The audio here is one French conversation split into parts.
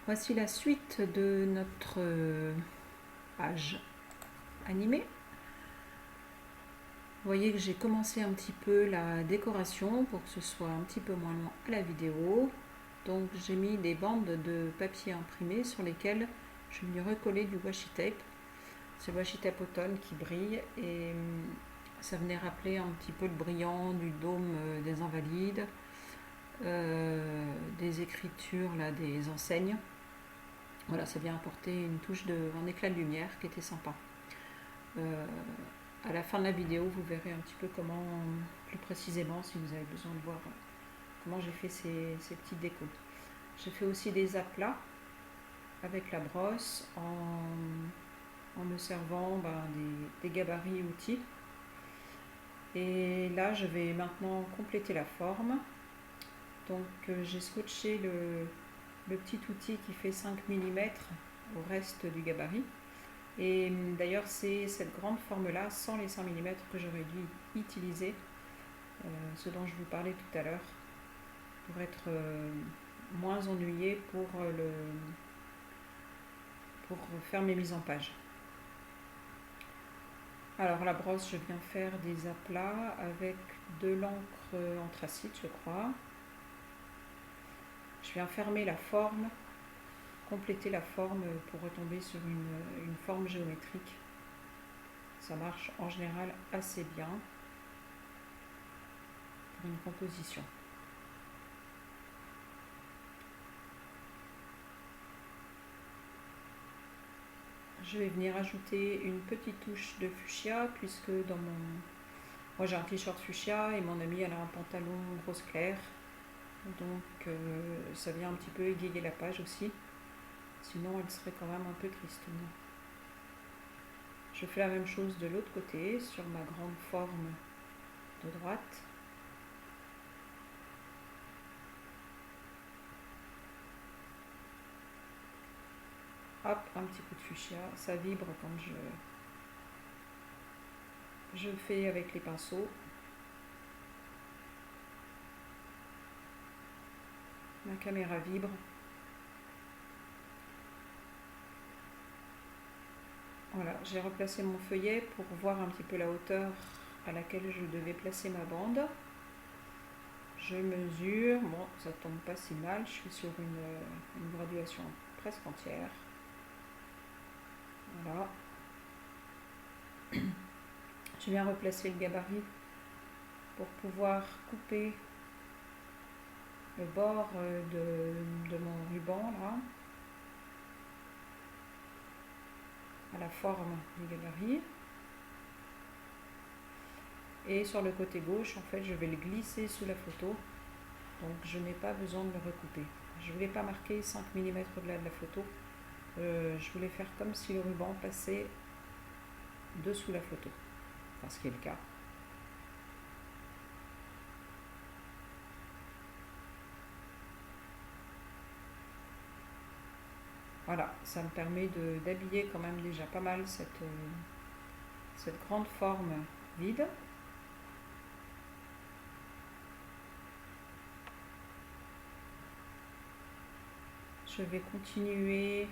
Voici la suite de notre page animée. Vous voyez que j'ai commencé un petit peu la décoration pour que ce soit un petit peu moins long à la vidéo. Donc j'ai mis des bandes de papier imprimé sur lesquelles je vais venir recoller du washi tape. C'est le washi tape automne qui brille et ça venait rappeler un petit peu le brillant du dôme des Invalides, des écritures là, des enseignes. Voilà, ça vient apporter une touche un éclat de lumière qui était sympa. À la fin de la vidéo, vous verrez un petit peu comment, plus précisément, si vous avez besoin de voir comment j'ai fait ces petites décos. J'ai fait aussi des aplats avec la brosse en me servant des gabarits outils. Et là, je vais maintenant compléter la forme. Donc, j'ai scotché le petit outil qui fait 5 mm au reste du gabarit. Et d'ailleurs, c'est cette grande forme-là, sans les 5 mm, que j'aurais dû utiliser, ce dont je vous parlais tout à l'heure, pour être moins ennuyé pour faire mes mises en page. Alors la brosse, je viens faire des aplats avec de l'encre anthracite, je crois. Je viens fermer la forme, compléter la forme pour retomber sur une forme géométrique. Ça marche en général assez bien pour une composition. Je vais venir ajouter une petite touche de fuchsia puisque moi j'ai un t-shirt fuchsia et mon amie elle a un pantalon rose clair, donc ça vient un petit peu égayer la page aussi, sinon elle serait quand même un peu tristoune. Je fais la même chose de l'autre côté sur ma grande forme de droite. Hop, un petit coup de fuchsia, ça vibre quand je fais avec les pinceaux. Ma caméra vibre. Voilà, j'ai replacé mon feuillet pour voir un petit peu la hauteur à laquelle je devais placer ma bande. Je mesure, bon, ça tombe pas si mal, je suis sur une graduation presque entière. Voilà. Je viens replacer le gabarit pour pouvoir couper le bord de mon ruban là, à la forme du gabarit. Et sur le côté gauche, en fait, je vais le glisser sous la photo, donc je n'ai pas besoin de le recouper. Je ne voulais pas marquer 5 mm au-delà de la photo, je voulais faire comme si le ruban passait dessous la photo, enfin ce qui est le cas. Voilà, ça me permet d'habiller quand même déjà pas mal cette grande forme vide. Je vais continuer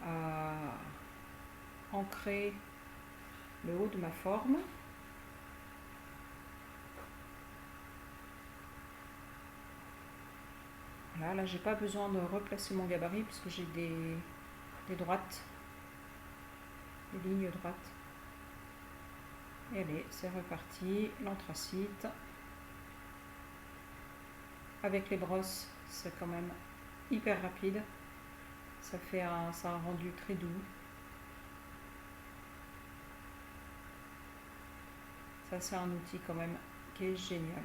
à ancrer le haut de ma forme. Voilà, là j'ai pas besoin de replacer mon gabarit puisque j'ai des droites, des lignes droites. Et allez, c'est reparti, l'anthracite. Avec les brosses, c'est quand même hyper rapide. Ça fait un rendu très doux. Ça, c'est un outil quand même qui est génial.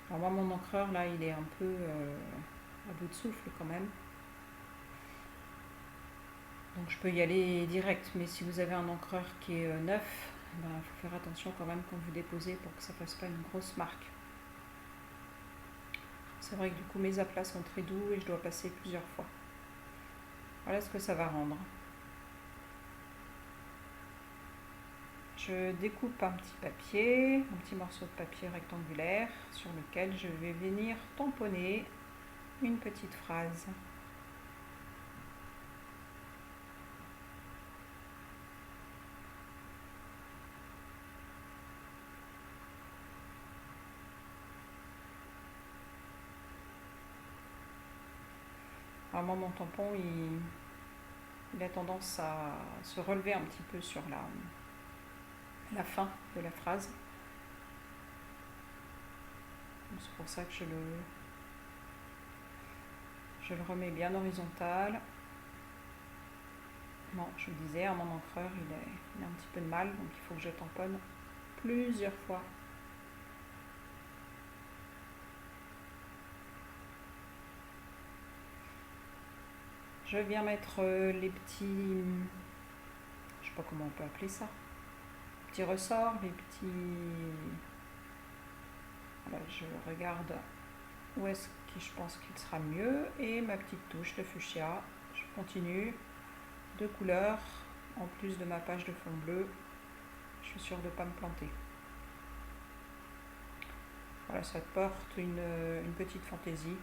Alors moi, mon encreur, là, il est un peu à bout de souffle quand même. Donc je peux y aller direct, mais si vous avez un encreur qui est neuf, il faut faire attention quand même quand vous déposez pour que ça ne fasse pas une grosse marque. C'est vrai que du coup mes aplats sont très doux et je dois passer plusieurs fois. Voilà ce que ça va rendre. Je découpe un petit papier, un petit morceau de papier rectangulaire sur lequel je vais venir tamponner une petite phrase. Alors moi, mon tampon, il a tendance à se relever un petit peu sur la fin de la phrase. C'est pour ça que je le remets bien horizontal. Bon, je vous disais, mon encreur, il a un petit peu de mal, donc il faut que je tamponne plusieurs fois. Je viens mettre les petits, je sais pas comment on peut appeler ça, petits ressorts, les petits. Voilà, je regarde où est-ce que je pense qu'il sera mieux et ma petite touche de fuchsia. Je continue, 2 couleurs en plus de ma page de fond bleu. Je suis sûre de ne pas me planter. Voilà, ça porte une petite fantaisie.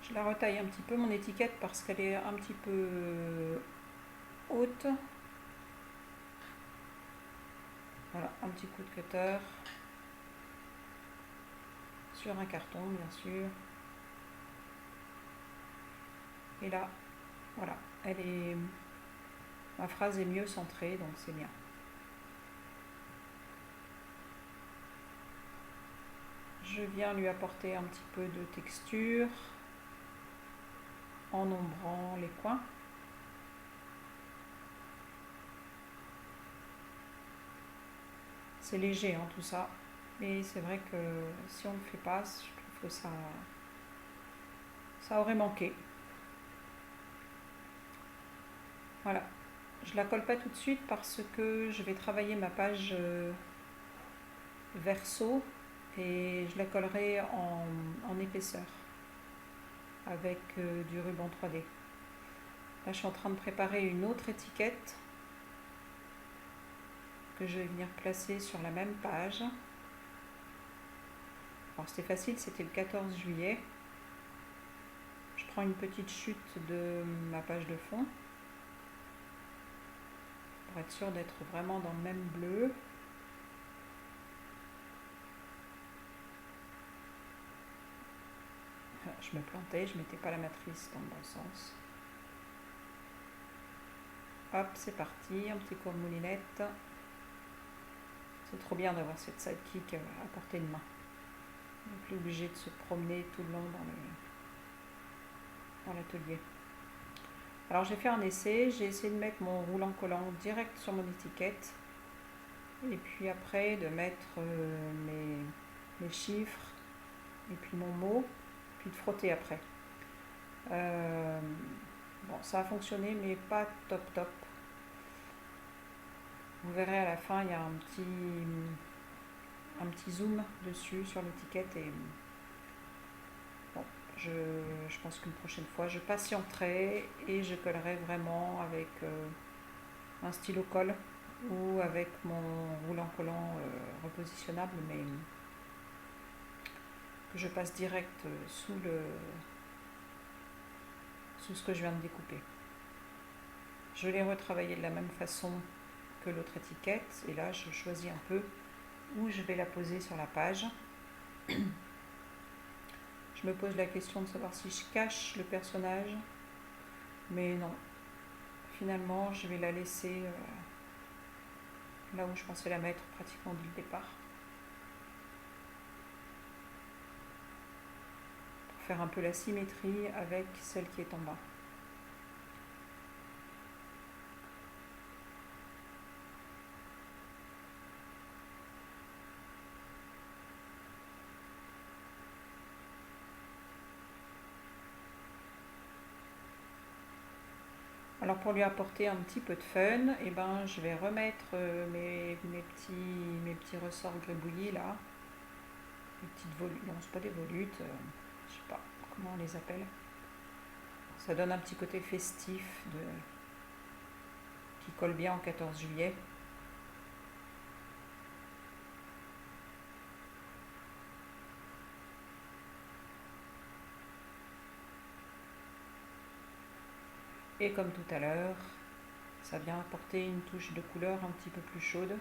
Je la retaille un petit peu mon étiquette parce qu'elle est un petit peu haute. Voilà, un petit coup de cutter sur un carton, bien sûr. Et là, voilà, ma phrase est mieux centrée, donc c'est bien. Je viens lui apporter un petit peu de texture en ombrant les coins. C'est léger, tout ça, mais c'est vrai que si on ne le fait pas, je trouve que ça aurait manqué. Voilà, je la colle pas tout de suite parce que je vais travailler ma page verso et je la collerai en épaisseur avec du ruban 3D. Là, je suis en train de préparer une autre étiquette que je vais venir placer sur la même page. Alors c'était facile, c'était le 14 juillet. Je prends une petite chute de ma page de fond pour être sûr d'être vraiment dans le même bleu. Je me plantais, je mettais pas la matrice dans le bon sens. Hop, c'est parti, un petit cours de moulinette. C'est trop bien d'avoir cette sidekick à portée de main. On n'est plus obligé de se promener tout le long dans l'atelier. Alors j'ai fait un essai, j'ai essayé de mettre mon roulant collant direct sur mon étiquette et puis après de mettre mes chiffres et puis mon mot, puis de frotter après. Bon, ça a fonctionné mais pas top. Vous verrez à la fin, il y a un petit zoom dessus sur l'étiquette et bon, je pense qu'une prochaine fois, je patienterai et je collerai vraiment avec un stylo colle ou avec mon roulant collant repositionnable, mais que je passe direct sous ce que je viens de découper. Je l'ai retravaillé de la même façon que l'autre étiquette et là je choisis un peu où je vais la poser sur la page. Je me pose la question de savoir si je cache le personnage, mais non, finalement je vais la laisser là où je pensais la mettre pratiquement dès le départ, pour faire un peu la symétrie avec celle qui est en bas. Alors pour lui apporter un petit peu de fun, je vais remettre mes petits ressorts gribouillis là. des petites volutes, non c'est pas des volutes, je sais pas comment on les appelle. Ça donne un petit côté festif qui colle bien au 14 juillet. Et comme tout à l'heure, ça vient apporter une touche de couleur un petit peu plus chaude.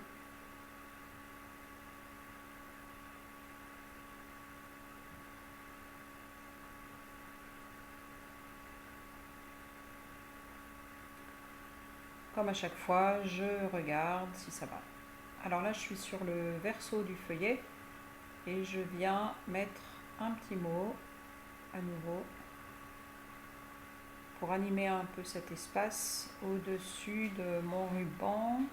Comme à chaque fois, je regarde si ça va. Alors là, je suis sur le verso du feuillet et je viens mettre un petit mot à nouveau pour animer un peu cet espace au-dessus de mon ruban.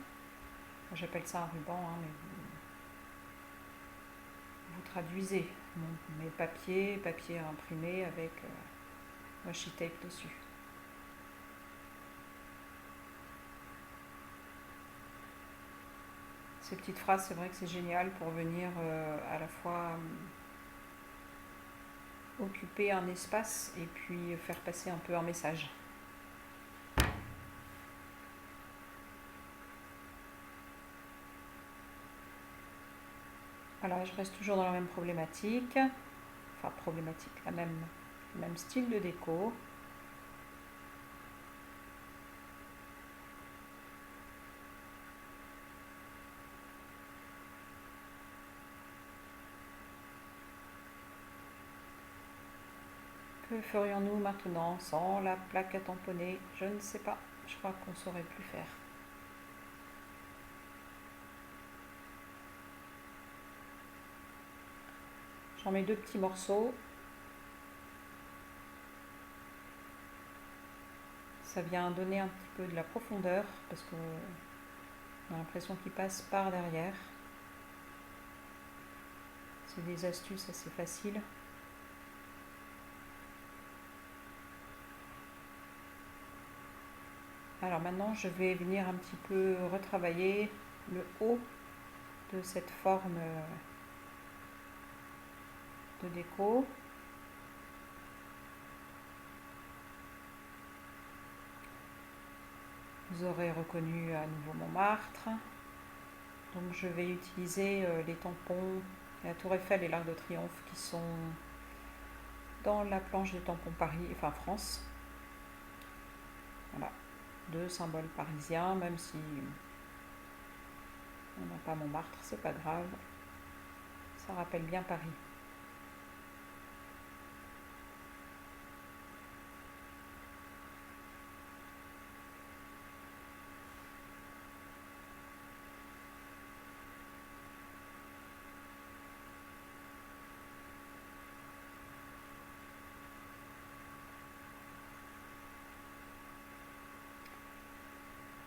J'appelle ça un ruban, hein, mais vous traduisez mes papiers imprimés avec washi tape dessus. Ces petites phrases, c'est vrai que c'est génial pour venir à la fois occuper un espace et puis faire passer un peu un message. Voilà, je reste toujours dans la même problématique, le même style de déco. Que ferions-nous maintenant sans la plaque à tamponner? Je ne sais pas, je crois qu'on ne saurait plus faire. J'en mets 2 petits morceaux. Ça vient donner un petit peu de la profondeur parce qu'on a l'impression qu'il passe par derrière. C'est des astuces assez faciles. Alors maintenant, je vais venir un petit peu retravailler le haut de cette forme de déco. Vous aurez reconnu à nouveau Montmartre. Donc je vais utiliser les tampons, la Tour Eiffel et l'Arc de Triomphe qui sont dans la planche des tampons Paris, enfin France. Voilà, 2 symboles parisiens, même si on n'a pas Montmartre, c'est pas grave. Ça rappelle bien Paris.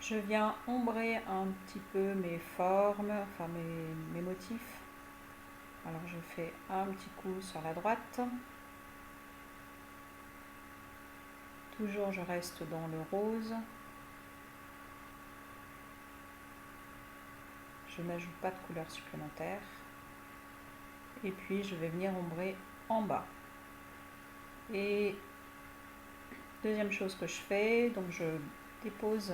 Je viens ombrer un petit peu mes formes, enfin mes motifs. Alors je fais un petit coup sur la droite. Toujours je reste dans le rose. Je n'ajoute pas de couleur supplémentaire. Et puis je vais venir ombrer en bas. Et deuxième chose que je fais, donc je dépose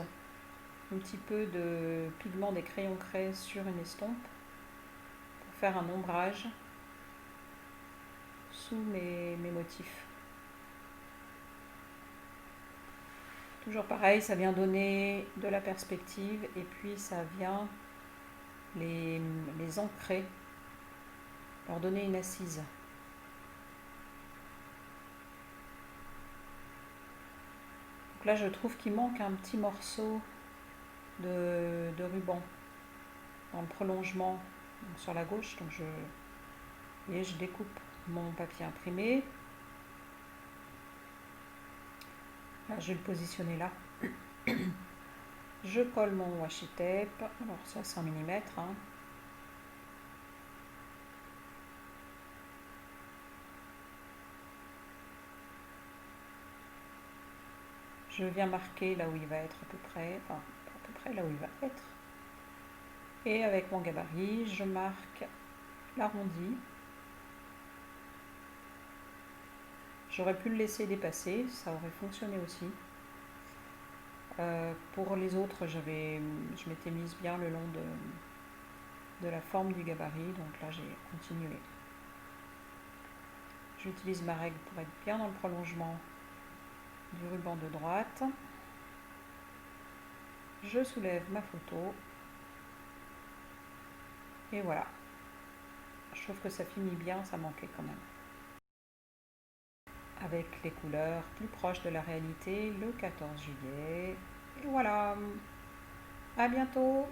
un petit peu de pigment des crayons craie sur une estompe pour faire un ombrage sous mes motifs. Toujours pareil, ça vient donner de la perspective et puis ça vient les ancrer, leur donner une assise. Donc là je trouve qu'il manque un petit morceau de ruban dans le prolongement sur la gauche. Donc je découpe mon papier imprimé. Là, je vais le positionner là. Je colle mon washi tape. Alors ça 100 mm. Hein. Je viens marquer là où il va être à peu près, enfin à peu près là où il va être. Et avec mon gabarit, je marque l'arrondi J'aurais pu le laisser dépasser, ça aurait fonctionné aussi. Pour les autres, je m'étais mise bien le long de la forme du gabarit, donc là j'ai continué. J'utilise ma règle pour être bien dans le prolongement du ruban de droite. Je soulève ma photo. Et voilà. Je trouve que ça finit bien, ça manquait quand même. Avec les couleurs plus proches de la réalité le 14 juillet. Et voilà. À bientôt.